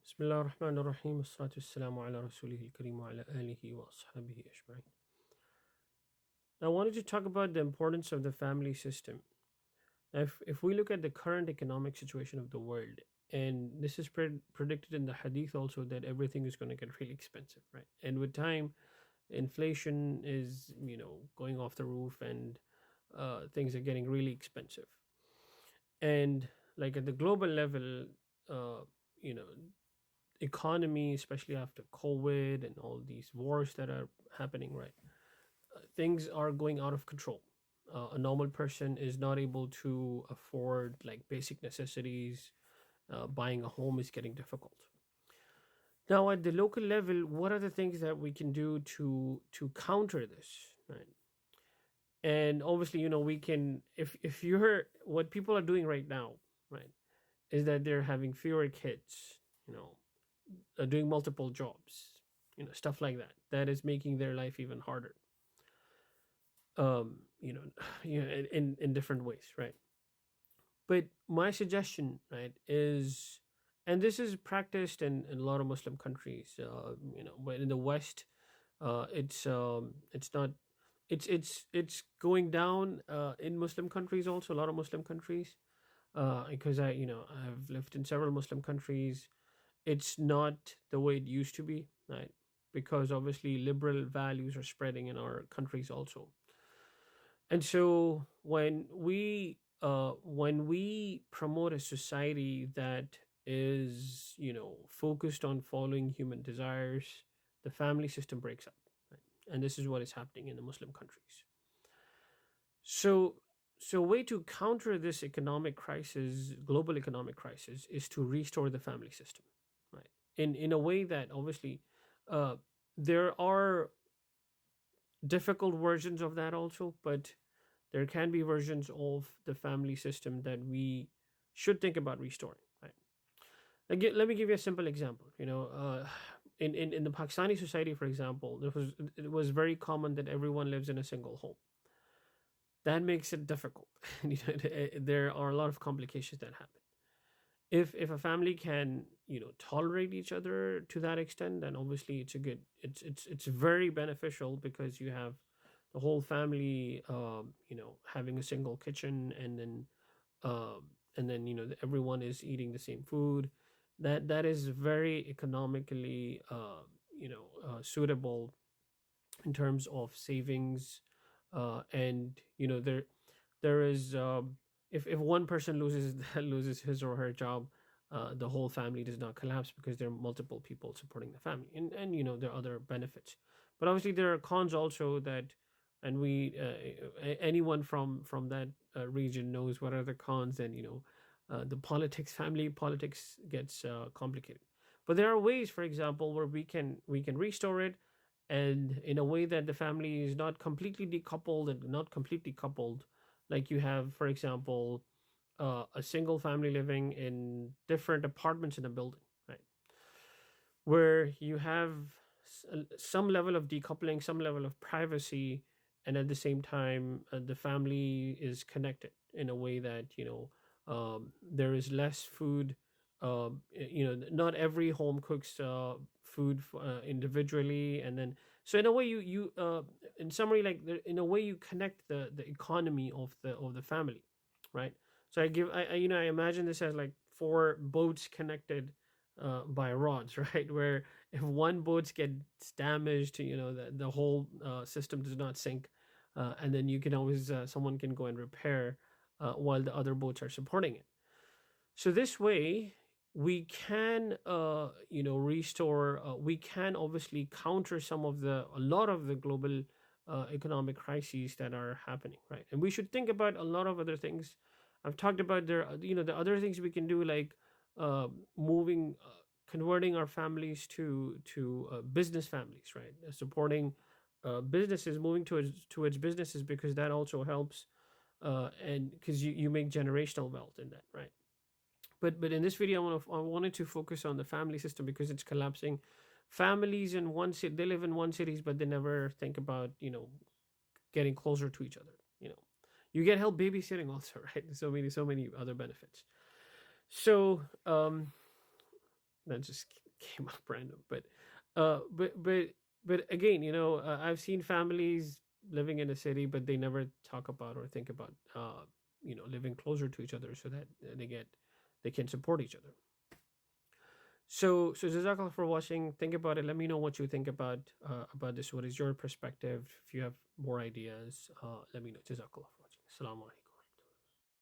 بسم الله الرحمن الرحيم والصلاة والسلام على رسوله الكريم وعلى آله وأصحابه أجمعين. Now, I wanted to talk about the importance of the family system. Now, if we look at the current economic situation of the world, and this is predicted in the hadith also that everything is going to get really expensive, right? And with time, inflation is going off the roof, and things are getting really expensive. And like at the global level, uh, you know economy, especially after COVID and all these wars that are happening, right? Things are going out of control. A normal person is not able to afford like basic necessities. Buying a home is getting difficult. Now, at the local level, what are the things that we can do to counter this, right? And obviously, we can, if you're what people are doing right now, right, is that they're having fewer kids, doing multiple jobs, stuff like that. That is making their life even harder. In different ways, right? But my suggestion, right, is, and this is practiced in a lot of Muslim countries, but in the West, it's not. It's going down in Muslim countries also. A lot of Muslim countries, because I've lived in several Muslim countries. It's not the way it used to be, right? Because obviously liberal values are spreading in our countries also. And so when we promote a society that is focused on following human desires, the family system breaks up, right? And this is what is happening in the Muslim countries. So so way to counter this economic crisis, global economic crisis, is to restore the family system, right? In a way that obviously, uh, there are difficult versions of that also, but there can be versions of the family system that we should think about restoring, right? Let me give you a simple example. In the Pakistani society, for example, it was very common that everyone lives in a single home. That makes it difficult. There are a lot of complications that happen. If a family can tolerate each other to that extent, then obviously it's very beneficial, because you have the whole family having a single kitchen, and then everyone is eating the same food. That is very economically suitable in terms of savings. And there is, if one person loses loses his or her job, the whole family does not collapse, because there are multiple people supporting the family, and there are other benefits. But obviously there are cons also, that, and anyone from that region knows what are the cons. And the family politics gets complicated. But there are ways, for example, where we can restore it, and in a way that the family is not completely decoupled and not completely coupled. Like, you have, for example, a single family living in different apartments in a building, right? Where you have some level of decoupling, some level of privacy, and at the same time, the family is connected in a way that there is less food. Not every home cooks food individually, and then, so in a way, in summary, like, in a way, you connect the economy of the family, right? So I imagine this as like four boats connected by rods, right? Where if one boat gets damaged, the whole system does not sink, and then you can always, someone can go and repair, while the other boats are supporting it. So this way, we can restore, we can obviously counter a lot of the global economic crises that are happening, right? And we should think about a lot of other things. I've talked about, the other things we can do, like moving, converting our families to business families, right? Supporting businesses, moving towards businesses, because that also helps, and because you make generational wealth in that, right? But in this video, I wanted to focus on the family system, because it's collapsing. Families in one city, they live in one cities, but they never think about getting closer to each other. You get help babysitting also, right? So many other benefits. So that just came up random. Uh, but but but again, I've seen families living in a city, but they never talk about or think about living closer to each other so that they can support each other. So Jazakallah for watching. Think about it. Let me know what you think about this. What is your perspective? If you have more ideas, let me know. Jazakallah for watching. Assalamu alaikum.